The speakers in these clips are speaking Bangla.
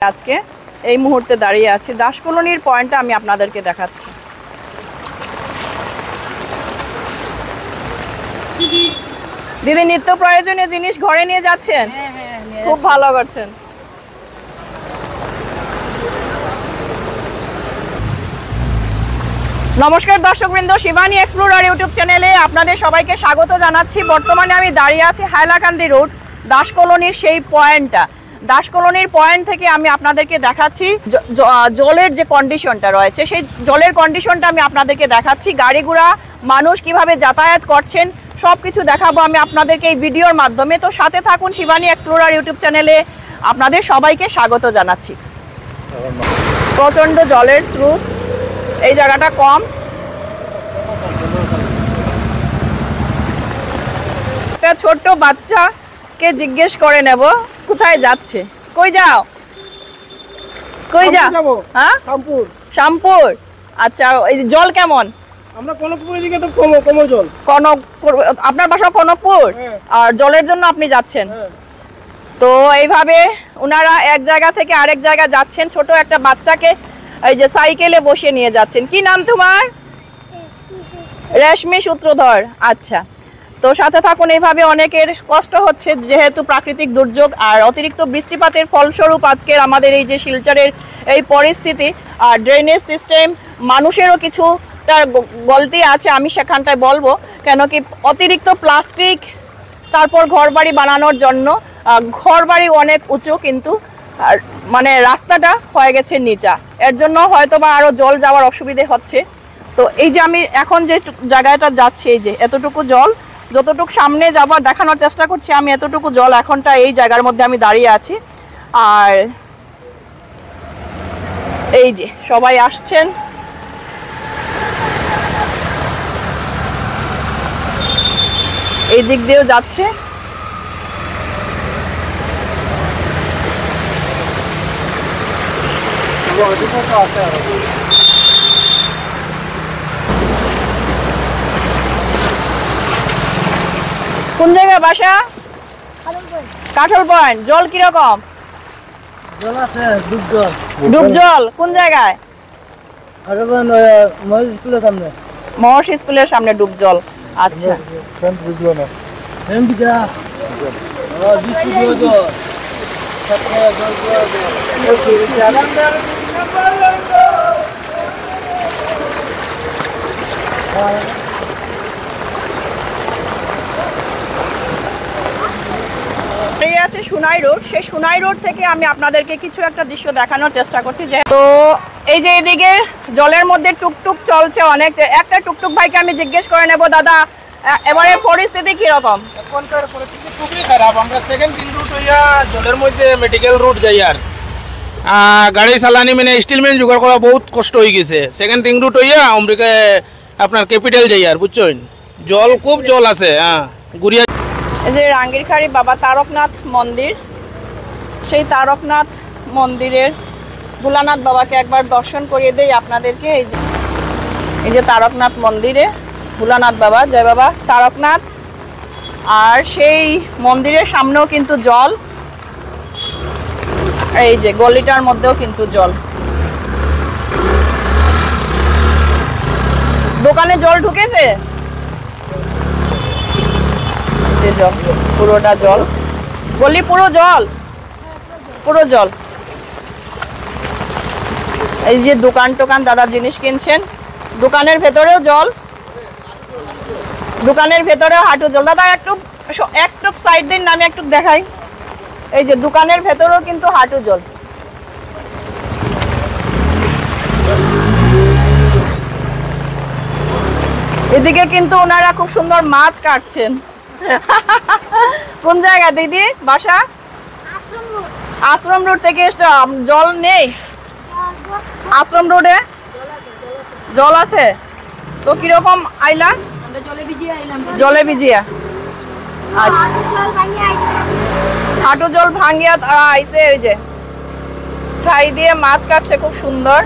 আজকে এই মুহূর্তে দাঁড়িয়ে আছি দাস কলোনির পয়েন্টটা আমি আপনাদেরকে দেখাচ্ছি। দিদি নিত্য প্রয়োজনীয় জিনিস ঘরে নিয়ে যাচ্ছেন? খুব ভালো করছেন। নমস্কার দর্শকবৃন্দ, শিবানী এক্সপ্লোরার ইউটিউব চ্যানেলে আপনাদের সবাইকে স্বাগত জানাচ্ছি। বর্তমানে আমি দাঁড়িয়ে আছি হাইলাকান্দি রোড দাস কলোনির সেই পয়েন্টটা। দাস কলোনির পয়েন্ট থেকে আমি আপনাদেরকে দেখাচ্ছি জলের যে কন্ডিশনটা রয়েছে, সেই জলের কন্ডিশনটা আমি আপনাদেরকে দেখাচ্ছি। গাড়ি ঘোড়া মানুষ কিভাবে যাতায়াত করছেন সব কিছু দেখাবো আমি আপনাদেরকে এই ভিডিওর মাধ্যমে। তো সাথে থাকুন, শিবানী এক্সপ্লোরার ইউটিউব চ্যানেলে আপনাদের সবাইকে স্বাগত জানাচ্ছি। প্রচণ্ড জলের স্রোত, এই জায়গাটা কম। একটা ছোট্ট বাচ্চাকে জিজ্ঞেস করে নেব কোথায় যাচ্ছে। কই যাও? কই যাও? হ্যাঁ, শ্যামপুর। শ্যামপুর, আচ্ছা। এই জল কেমন? আমরা কনকপুরের দিকে তো কম জল। কনকপুর, আপনার বাসা কনকপুর? আর জলের জন্য আপনি যাচ্ছেন? তো এইভাবে ওনারা এক জায়গা থেকে আরেক জায়গা যাচ্ছেন। ছোট একটা বাচ্চাকে এই যে সাইকেলে বসে নিয়ে যাচ্ছেন। কি নাম তোমার? রেশমি সূত্রধর। আচ্ছা, তো সাথে থাকুন। এইভাবে অনেকের কষ্ট হচ্ছে যেহেতু প্রাকৃতিক দুর্যোগ আর অতিরিক্ত বৃষ্টিপাতের ফলস্বরূপ আজকের আমাদের এই যে শিলচরের এই পরিস্থিতি। আর ড্রেনেজ সিস্টেম, মানুষেরও কিছু তার গলতি আছে, আমি সেখানটায় বলবো। কেন কি অতিরিক্ত প্লাস্টিক, তারপর ঘরবাড়ি বানানোর জন্য ঘরবাড়ি অনেক উঁচু, কিন্তু মানে রাস্তাটা হয়ে গেছে নিচা, এর জন্য হয়তো বা আরও জল যাওয়ার অসুবিধে হচ্ছে। তো এই যে আমি এখন যে জায়গাটা যাচ্ছি, এই যে এতটুকু জল, যতটুকু সামনে যাবার দেখানোর চেষ্টা করছি আমি, এতটুকু জল এখনটা এই জায়গার মধ্যে আমি দাঁড়িয়ে আছি। আর এই যে সবাই আসছেন, এই দিক দিয়েও যাচ্ছে। কোন জায়গায় বাসা? কাঠল পয়েন্ট। জল কিরকম? জল আছে, ডুব জল। ডুব জল কোন জায়গায়? মহেশ স্কুলের সামনে। মহর্ষি স্কুলের সামনে ডুব জল। আচ্ছা, আছে সোনাই রোড। সেই সোনাই রোড থেকে আমি আপনাদেরকে কিছু একটা দৃশ্য দেখানোর চেষ্টা করছি। তো এই যে এদিকে জলের মধ্যে টুকটুক চলছে অনেক। একটা টুকটুক ভাইকে আমি জিজ্ঞেস করে নেব, দাদা এবারে পরিস্থিতি কিরকম? এখনকার পরিস্থিতি খুবই খারাপ। আমরা সেকেন্ড তিন রুট হইয়া জলের মধ্যে মেডিকেল রুট যাই, আর গাড়ি চালানি মানে স্টিলম্যান জোগাড় করা বহুত কষ্ট হয়ে গেছে। সেকেন্ড তিন রুট হইয়া অমরিকে আপনার ক্যাপিটাল যাই, আর বুঝছেন জল খুব জল আছে। গুড়িয়া এই যে রাঙ্গিরখাড়ি বাবা তারকনাথ মন্দির, সেই তারকনাথ মন্দিরের ভোলানাথ বাবাকে একবার দর্শন করিয়ে দেই আপনাদেরকে। এই যে তারকনাথ মন্দিরে ভোলানাথ বাবা, জয় বাবা তারকনাথ। আর সেই মন্দিরের সামনেও কিন্তু জল, এই যে গলিটার মধ্যেও কিন্তু জল। দোকানে জল ঢুকেছে, জল পুরোটা জল, গলি পুরো জল, পুরো জল। এই যে দোকান টোকান দাদা জিনিস কিনছেন, দোকানের ভেতরেও জল, দোকানের ভেতরেও হাঁটু জল। দাদা একটু একটু সাইড দিন, আমি একটু দেখাই। এই যে দোকানের ভেতরেও কিন্তু হাঁটু জল। এদিকে কিন্তু ওনারা খুব সুন্দর মাছ কাটছেন। কোন জায়গা দিদি বাসা? আশ্রম রোড থেকে জল নেই? আশ্রম রোডে জল আছে। তো কিরকম আইলা? জলে ভিজিয়া। আচ্ছা, হাঁটু জল ভাঙিয়া আইসে। ওই যে ছাই দিয়ে মাছ কাটছে, খুব সুন্দর।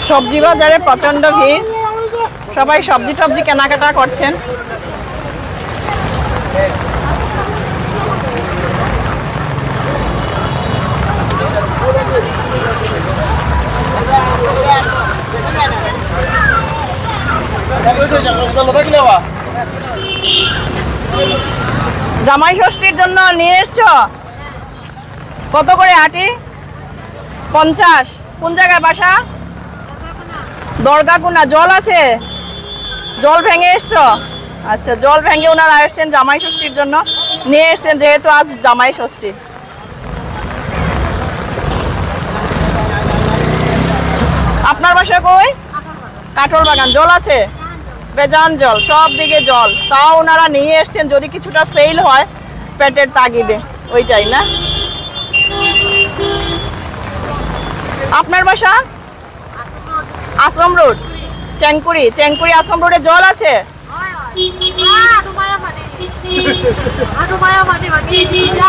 সবজি বাজারে প্রচন্ড ভিড়, সবাই সবজি টবজি কেনাকাটা করছেন। জামাই ষষ্ঠীর জন্য নিয়ে এসছো? কত করে আটি? 50। কোন জায়গায় বাসা? দরগাকুনা। জল আছে? জল ভেঙে এসছো? আচ্ছা, জল ভেঙে ওনারা এসছেন জামাই ষষ্ঠীর জন্য নিয়ে এসছেন, যেহেতু আজ জামাই ষষ্ঠী। আপনার বাসা কই? কাঠল বাগান। জল আছে? বেজান জল, সব দিকে জল, তাও ওনারা নিয়ে এসছেন যদি কিছুটা সেল হয় পেটের তাগিদে, ওইটাই না? আপনার বাসা? আশ্রম রোড, চেংকুরি। চেংকুরি আশ্রম রোডে জল আছে?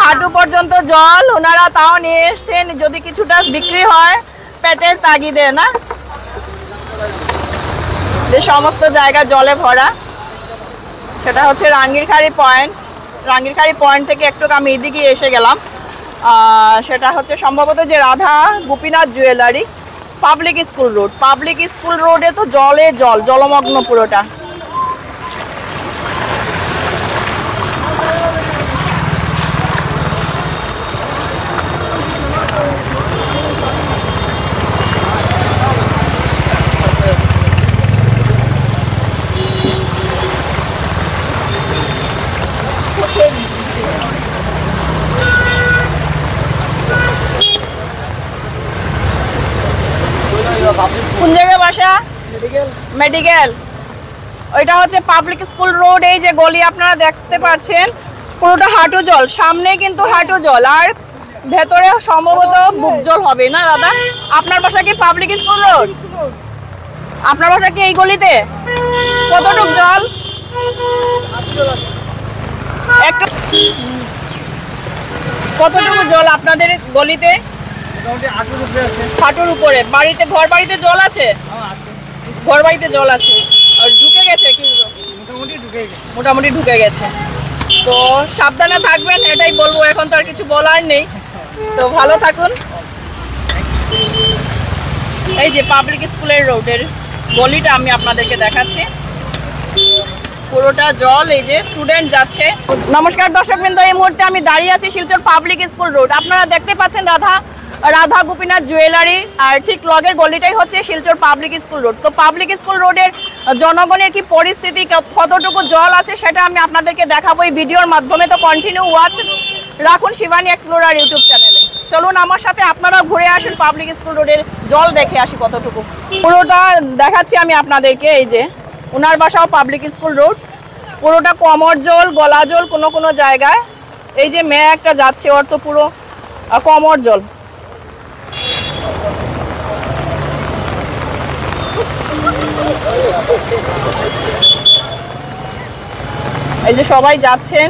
হাঁটু পর্যন্ত জল, ওনারা তাও নিয়ে এসছেন যদি কিছুটা বিক্রি হয় পেটের তাগিদে, না? যে সমস্ত জায়গা জলে ভরা, সেটা হচ্ছে রাঙ্গিরখাড়ি পয়েন্ট। রাঙ্গিরখাড়ি পয়েন্ট থেকে একটু আমি এদিকে এসে গেলাম। সেটা হচ্ছে সম্ভবত যে Radha Gopinath jewellery, public school road. Public school রোডে তো জলে জল, জলমগ্ন পুরোটা। কোন জায়গায় বাসা? মেডিকেল। ওইটা হচ্ছে পাবলিক স্কুল রোড। এই যে গলি আপনারা দেখতে পাচ্ছেন পুরোটা হাঁটু জল, সামনে কিন্তু হাঁটু জল, আর ভেতরে সম্ভবত বুক জল হবে, না দাদা? আপনার বাসা কি পাবলিক স্কুল রোড? আপনার বাসা কি এই গলিতে? কতটুক জল? একটু কতটুকু জল আপনাদের গলিতে? হাঁটুর উপরে। বাড়িতে, ঘর বাড়িতে জল আছে? ঘর বাড়িতে জল আছে। আর ঢুকে গেছে কি? মোটামুটি ঢুকে গেছে। তো সাবধানে থাকবেন, এটাই বলবো, এখন তো আর কিছু বলার নেই। তো ভালো থাকুন। এই যে পাবলিক স্কুলের রোডের গলিটা আমি আপনাদেরকে দেখাচ্ছি, পুরোটা জল। এই যে স্টুডেন্ট যাচ্ছে। নমস্কার দর্শকবৃন্দ, এই মুহূর্তে আমি দাঁড়িয়ে আছি শিলচর পাবলিক স্কুল রোড। আপনারা দেখতে পাচ্ছেন রাধা গোপীনাথ জুয়েলারি, আর ঠিক লগের গলিটাই হচ্ছে শিলচর পাবলিক স্কুল রোড। তো পাবলিক স্কুল রোডের জনগণের কি পরিস্থিতি, কতটুকু জল আছে, সেটা আমি আপনাদেরকে দেখাবো এই ভিডিওর মাধ্যমে। তো কন্টিনিউ ওয়াচ রাখুন শিবানী এক্সপ্লোরার ইউটিউব চ্যানেলে। চলুন আমার সাথে আপনারা ঘুরে আসুন, পাবলিক স্কুল রোডের জল দেখে আসি কতটুকু। পুরোটা দেখাচ্ছি আমি আপনাদেরকে। এই যে ওনার বাসাও পাবলিক স্কুল রোড, পুরোটা কোমর জল, গলা জল কোনো কোনো জায়গায়। এই যে মেয়ে একটা যাচ্ছে, ওর তো পুরো কোমর জল। এই যে সবাই যাচ্ছেন,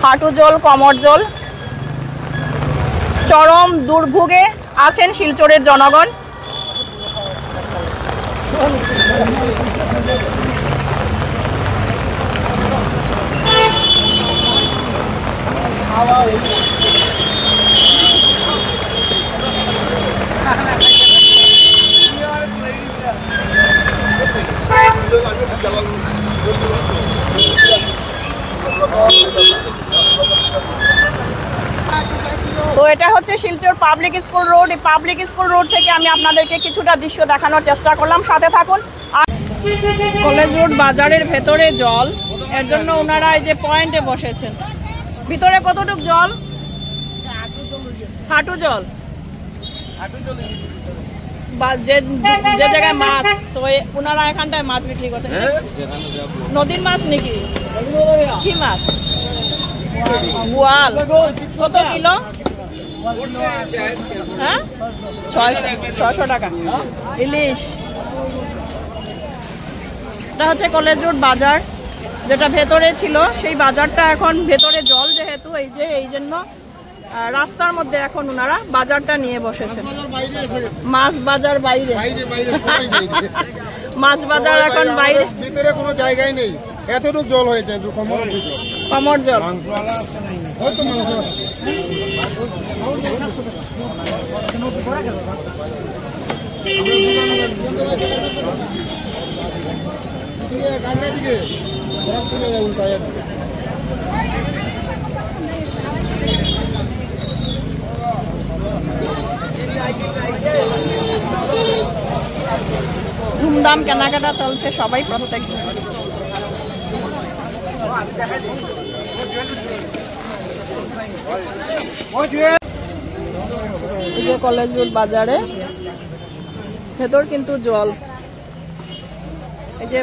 হাঁটু জল, কোমর জল, চরম দুর্ভোগে আছেন শিলচরের জনগণ। তো এটা হচ্ছে শিলচর পাবলিক স্কুল রোড। এই পাবলিক স্কুল রোড থেকে আমি আপনাদেরকে কিছুটা দৃশ্য দেখানোর চেষ্টা করলাম, সাথে থাকুন। আর কলেজ রোড বাজারের ভেতরে জল, এর জন্য ওনারা এই যে পয়েন্টে বসেছেন। ভিতরে কতটুক জল? হাঁটু জল। যে জায়গায় মাছ, তো ওনারা এখানটায় মাছ বিক্রি করছেন। নদীর মাছ নাকি? কি মাছ? বোয়াল। কত কিলো? হ্যাঁ, 600 টাকা। ইলিশ। এটা হচ্ছে কলেজ রোড বাজার, যেটা ভেতরে ছিল সেই বাজারটা এখন ভেতরে জল, যেহেতু এই জন্য রাস্তার মধ্যে এখন ওনারা বাজারটা নিয়ে বসেছেন। মাছ বাজার বাইরে, মাছ বাজার এখন বাইরে, ভিতরে কোনো জায়গায় নেই। এতটুকু জল হয়েছে, কমর জল। দাম কেনাকাটা চলছে, সবাই প্রত্যেক এই যে কলেজ রোড বাজারে ভেতর কিন্তু জল, এই যে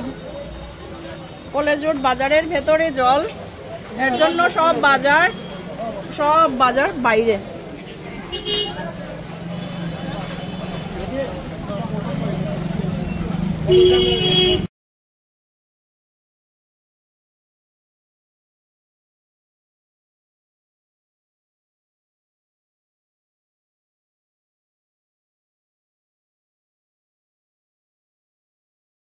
কলেজ রোড বাজারের ভেতরে জল, এর জন্য সব বাজার বাইরে।